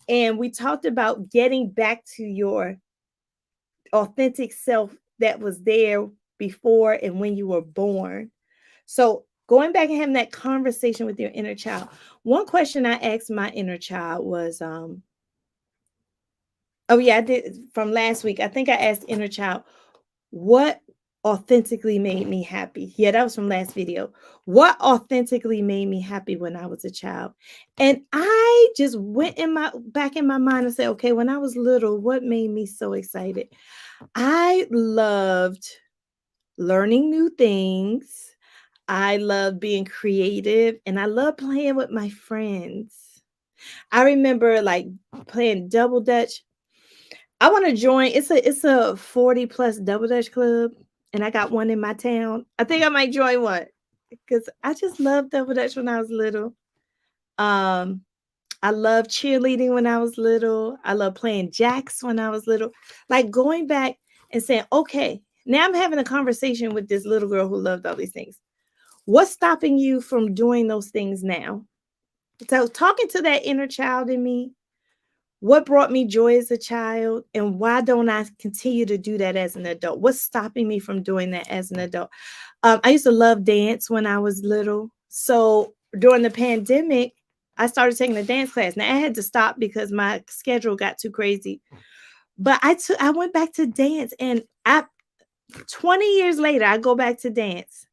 and we talked about getting back to your authentic self that was there before and when you were born. So going back and having that conversation with your inner child. One question I asked my inner child was, oh yeah, I did from last week. I think I asked inner child, what authentically made me happy? Yeah, that was from last video. What authentically made me happy when I was a child? And I just went in my back in my mind and said, okay, when I was little, what made me so excited? I loved learning new things. I love being creative and I love playing with my friends. I remember like playing double dutch. I want to join. It's a 40 plus double dutch club and I got one in my town. I think I might join one because I just loved double dutch when I was little. Um I loved cheerleading when I was little. I loved playing jacks when I was little. Like going back and saying, okay, now I'm having a conversation with this little girl who loved all these things. What's stopping you from doing those things now? So, talking to that inner child in me, what brought me joy as a child, and why don't I continue to do that as an adult? What's stopping me from doing that as an adult? I used to love dance when I was little. So, during the pandemic, I started taking a dance class. Now, I had to stop because my schedule got too crazy. But I went back to dance, and 20 years later, I go back to dance.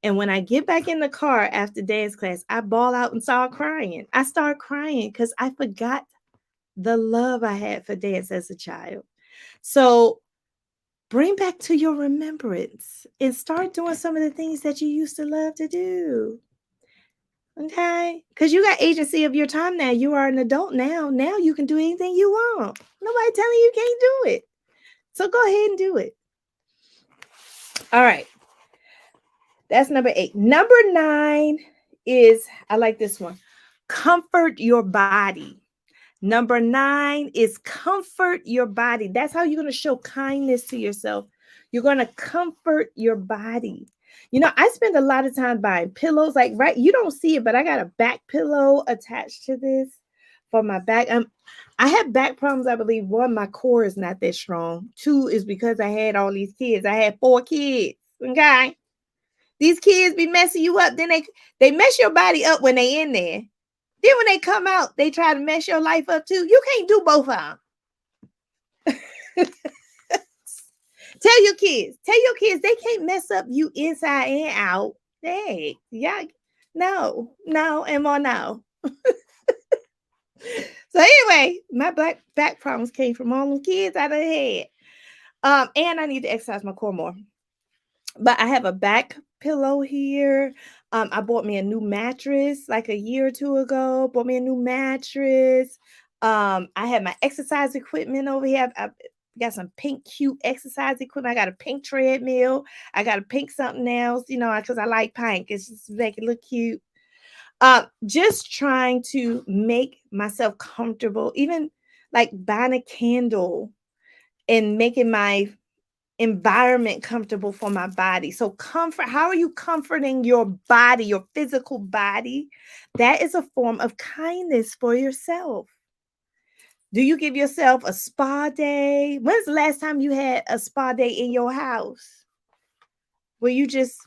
And when I get back in the car after dance class, I bawl out and start crying. I start crying because I forgot the love I had for dance as a child. So bring back to your remembrance and start doing some of the things that you used to love to do. Okay? Because you got agency of your time now. You are an adult now. Now you can do anything you want. Nobody telling you can't do it. So go ahead and do it. All right. That's number 8. Number 9 is, I like this one. Comfort your body. Number 9 is comfort your body. That's how you're going to show kindness to yourself. You're going to comfort your body. You know, I spend a lot of time buying pillows. Like, right, you don't see it, but I got a back pillow attached to this for my back. I have back problems. I believe one, my core is not that strong. 2 is because I had all these kids. I had 4 kids. Okay. These kids be messing you up. Then they mess your body up when they in there. Then when they come out, they try to mess your life up too. You can't do both of them. Tell your kids they can't mess up you inside and out. Hey, yeah, no, and more no. So anyway, my back problems came from all them kids I done had. And I need to exercise my core more. But I have a back pillow here. I bought me a new mattress like a year or two ago. Bought me a new mattress. I have my exercise equipment over here. I've got some pink, cute exercise equipment. I got a pink treadmill. I got a pink something else, you know, because I like pink. It's just make it look cute. Just trying to make myself comfortable, even like buying a candle and making my environment comfortable for my body. So comfort, how are you comforting your body, your physical body? That is a form of kindness for yourself. Do you give yourself a spa day? When's the last time you had a spa day in your house? Where you just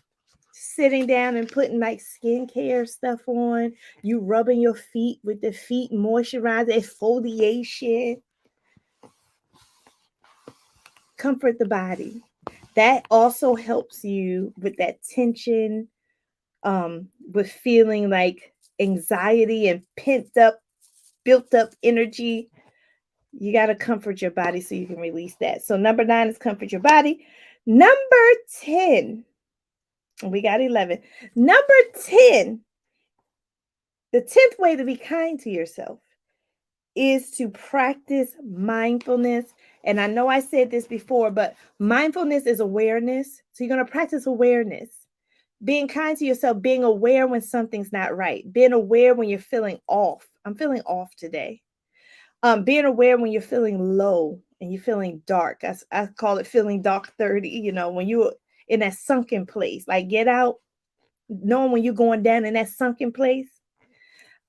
sitting down and putting like skincare stuff on, you rubbing your feet with the feet moisturizer, exfoliation. Comfort the body. That also helps you with that tension, with feeling like anxiety and pent up, built up energy. You got to comfort your body so you can release that. So, number 9 is comfort your body. Number 10, we got 11. Number 10, the 10th way to be kind to yourself is to practice mindfulness. And I know I said this before, but mindfulness is awareness. So, you're going to practice awareness. Being kind to yourself, being aware when something's not right, being aware when you're feeling off. I'm feeling off today. Being aware when you're feeling low and you're feeling dark. I call it feeling dark 30, you know, when you're in that sunken place. Like get out, knowing when you're going down in that sunken place.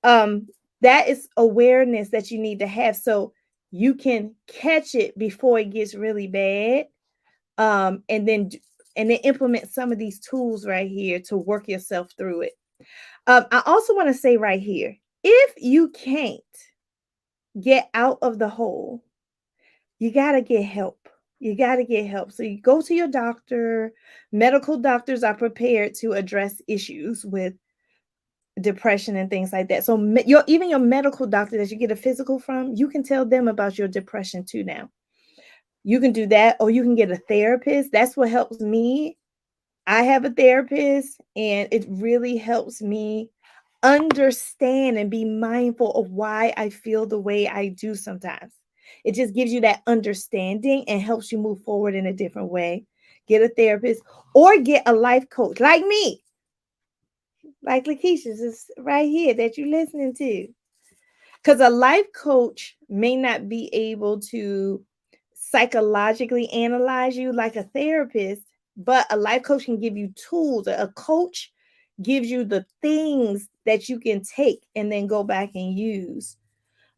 That is awareness that you need to have. So you can catch it before it gets really bad. And then implement some of these tools right here to work yourself through it. I also want to say right here, if you can't get out of the hole, you got to get help. You got to get help. So you go to your doctor. Medical doctors are prepared to address issues with depression and things like that. So even your medical doctor that you get a physical from, you can tell them about your depression too now. You can do that, or you can get a therapist. That's what helps me. I have a therapist, and it really helps me understand and be mindful of why I feel the way I do sometimes. It just gives you that understanding and helps you move forward in a different way. Get a therapist or get a life coach like me, like Lakisha's is right here that you're listening to. Because a life coach may not be able to psychologically analyze you like a therapist, but a life coach can give you tools. A coach gives you the things that you can take and then go back and use.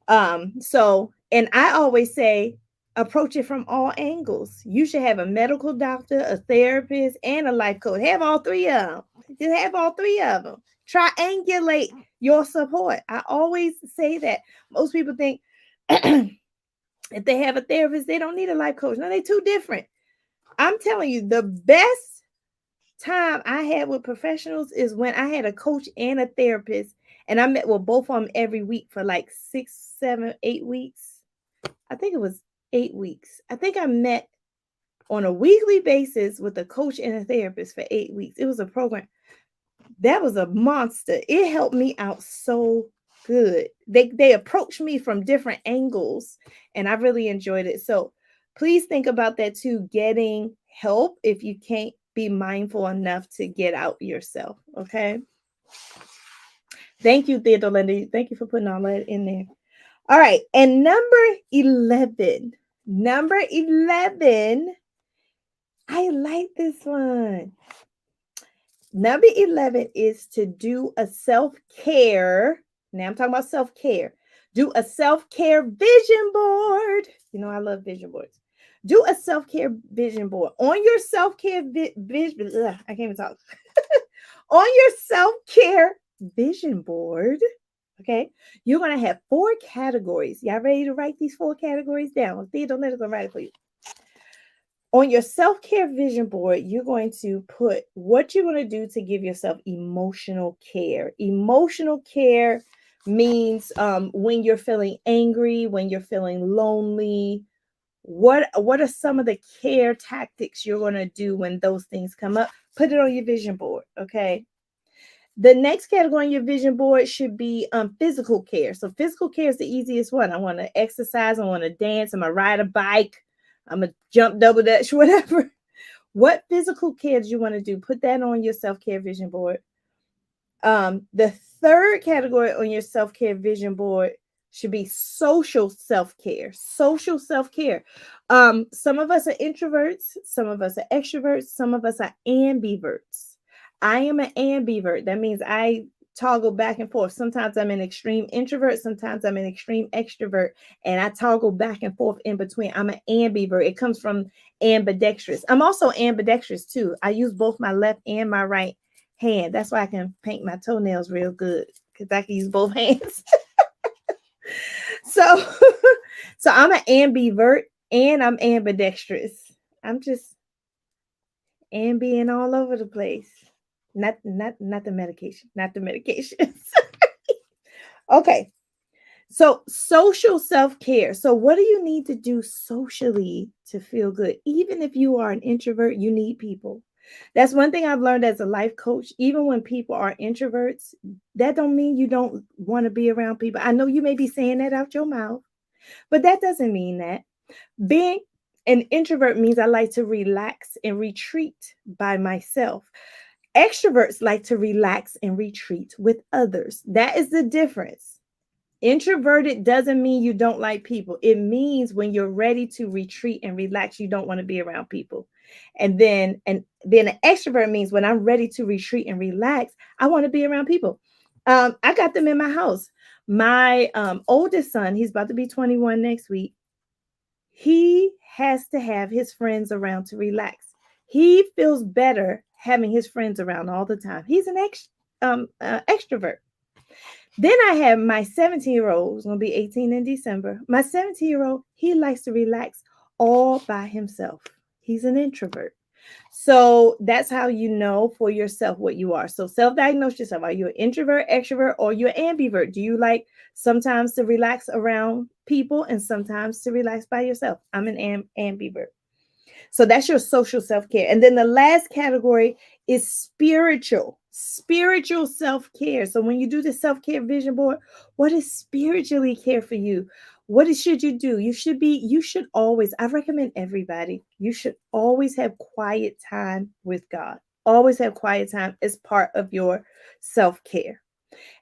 And I always say, approach it from all angles. You should have a medical doctor, a therapist, and a life coach. Have all three of them. Just have all three of them. Triangulate your support. I always say that. Most people think if they have a therapist, they don't need a life coach. No, they're too different. I'm telling you, the best time I had with professionals is when I had a coach and a therapist, and I met with both of them every week for like 6, 7, 8 weeks. I think it was 8 weeks. I think I met on a weekly basis with a coach and a therapist for 8 weeks. It was a program that was a monster. It helped me out so good. They approached me from different angles, and I really enjoyed it. So please think about that too, getting help if you can't be mindful enough to get out yourself. Okay. Thank you, Theodore Linda. Thank you for putting all that in there. All right. And number 11. Number 11. I like this one. Number 11 is to do a self-care. Now I'm talking about self-care. Do a self-care vision board. You know, I love vision boards. Do a self-care vision board. On your self-care vision, I can't even talk. On your self-care vision board, okay, you're going to have 4 categories. Y'all ready to write these 4 categories down? Theodore, let us write it for you. On your self-care vision board, you're going to put what you're going to do to give yourself emotional care. Emotional care means when you're feeling angry, when you're feeling lonely. What are some of the care tactics you're going to do when those things come up? Put it on your vision board, okay? The next category on your vision board should be physical care. So physical care is the easiest one. I want to exercise. I want to dance. I'm going to ride a bike. I'm going to jump double dutch, whatever. What physical care do you want to do? Put that on your self-care vision board. The third category on your self-care vision board should be social self-care. Social self-care. Some of us are introverts. Some of us are extroverts. Some of us are ambiverts. I am an ambivert. That means I toggle back and forth. Sometimes I'm an extreme introvert. Sometimes I'm an extreme extrovert. And I toggle back and forth in between. I'm an ambivert. It comes from ambidextrous. I'm also ambidextrous too. I use both my left and my right hand. That's why I can paint my toenails real good, because I can use both hands. so so I'm an ambivert and I'm ambidextrous. I'm just ambiing all over the place. Not the medication. Not the medications. Okay. So social self-care. So what do you need to do socially to feel good? Even if you are an introvert, you need people. That's one thing I've learned as a life coach. Even when people are introverts, that don't mean you don't want to be around people. I know you may be saying that out your mouth, but that doesn't mean that. Being an introvert means I like to relax and retreat by myself. Extroverts like to relax and retreat with others. That is the difference. Introverted doesn't mean you don't like people. It means when you're ready to retreat and relax, you don't want to be around people. And then being an extrovert means when I'm ready to retreat and relax, I want to be around people. I got them in my house. My oldest son, he's about to be 21 next week. He has to have his friends around to relax. He feels better having his friends around all the time. He's an extrovert. Then I have my 17-year-old, who's going to be 18 in December. My 17-year-old, he likes to relax all by himself. He's an introvert. So that's how you know for yourself what you are. So self-diagnose yourself. Are you an introvert, extrovert, or you're an ambivert? Do you like sometimes to relax around people and sometimes to relax by yourself? I'm an ambivert. So that's your social self-care. And then the last category is spiritual self-care. So when you do the self-care vision board, what is spiritually care for you? Should you do? You should always, I recommend everybody, you should always have quiet time with God. Always have quiet time as part of your self-care.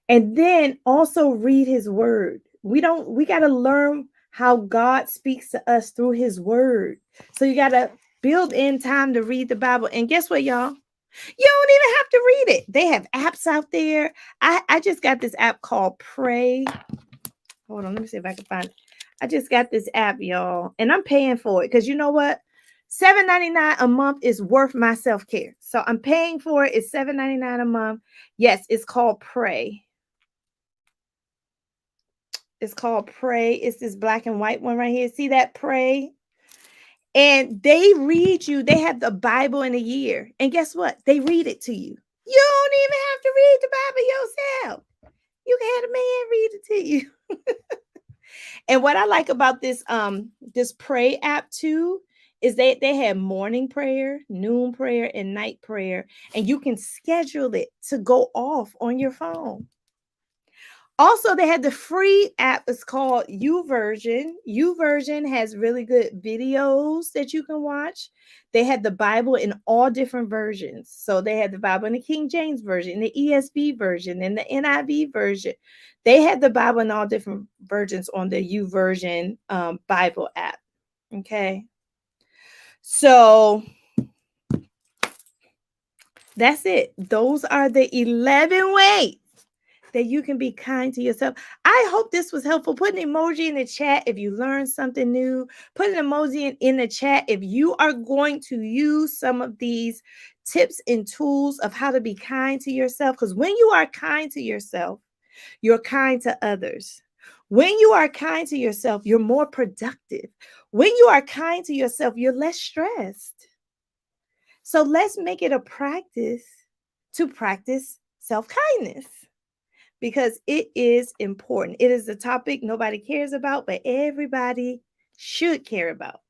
And then also read his word. We got to learn how God speaks to us through his word. So you got to build in time to read the Bible. And guess what, y'all? You don't even have to read it. They have apps out there. I just got this app called Pray. Hold on, let me see if I can find it. I just got this app, y'all, and I'm paying for it because you know what? $7.99 a month is worth my self-care. So I'm paying for it. It's $7.99 a month. Yes, it's called Pray. It's called Pray. It's this black and white one right here. See that? Pray. And they read you. They have the Bible in a year. And guess what? They read it to you. You don't even have to read the Bible yourself. You can have a man read it to you. And what I like about this Pray app too is they have morning prayer, noon prayer, and night prayer. And you can schedule it to go off on your phone. Also, they had the free app. It's called YouVersion. YouVersion has really good videos that you can watch. They had the Bible in all different versions. So they had the Bible in the King James version, the ESV version, and the NIV version. They had the Bible in all different versions on the YouVersion Bible app. Okay. So that's it. Those are the 11 ways that you can be kind to yourself. I hope this was helpful. Put an emoji in the chat if you learned something new. Put an emoji in the chat if you are going to use some of these tips and tools of how to be kind to yourself. Because when you are kind to yourself, you're kind to others. When you are kind to yourself, you're more productive. When you are kind to yourself, you're less stressed. So let's make it a practice to practice self-kindness, because it is important. It is a topic nobody cares about, but everybody should care about,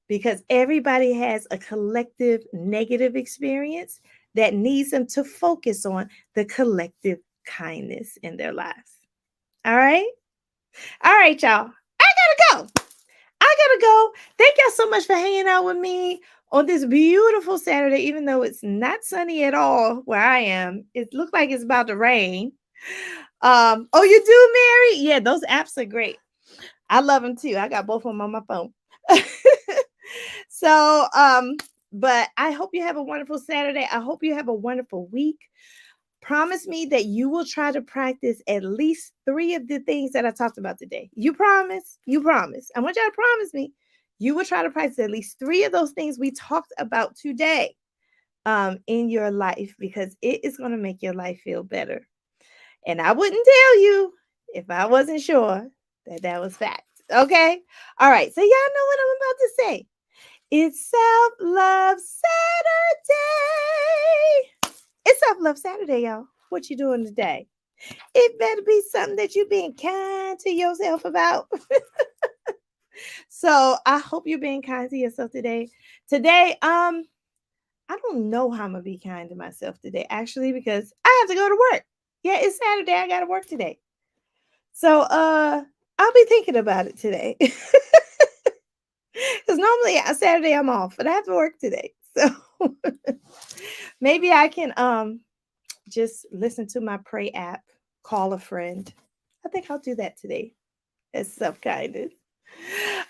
because everybody has a collective negative experience that needs them to focus on the collective kindness in their lives. All right? All right, y'all. I gotta go. Thank y'all so much for hanging out with me on this beautiful Saturday, even though it's not sunny at all where I am. It looks like it's about to rain. Oh, you do, Mary? Yeah, those apps are great. I love them too. I got both of them on my phone. So, but I hope you have a wonderful Saturday. I hope you have a wonderful week. Promise me that you will try to practice at least 3 of the things that I talked about today. You promise? You promise. I want y'all to promise me you will try to practice at least 3 of those things we talked about today in your life, because it is going to make your life feel better. And I wouldn't tell you if I wasn't sure that that was fact. Okay? All right. So y'all know what I'm about to say. It's Self-Love Saturday. It's Self-Love Saturday, y'all. What you doing today? It better be something that you're being kind to yourself about. So I hope you're being kind to yourself today. Today, I don't know how I'm gonna be kind to myself today, actually, because I have to go to work. Yeah, it's Saturday. I gotta work today. So I'll be thinking about it today. Because normally on Saturday I'm off, but I have to work today. So maybe I can just listen to my Pray app, call a friend. I think I'll do that today. As self-kindness.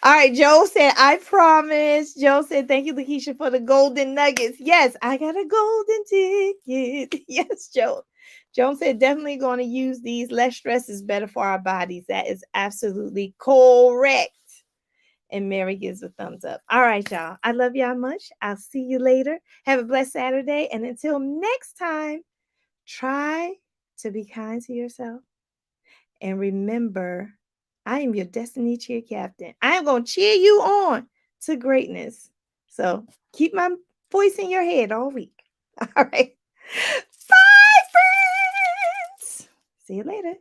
All right, Joe said, I promise. Joe said, thank you, Lakisha, for the golden nuggets. Yes, I got a golden ticket. Yes, Joe. Joan said, definitely going to use these. Less stress is better for our bodies. That is absolutely correct. And Mary gives a thumbs up. All right, y'all. I love y'all much. I'll see you later. Have a blessed Saturday. And until next time, try to be kind to yourself. And remember, I am your destiny cheer captain. I am going to cheer you on to greatness. So keep my voice in your head all week. All right. Bye, friends. See you later.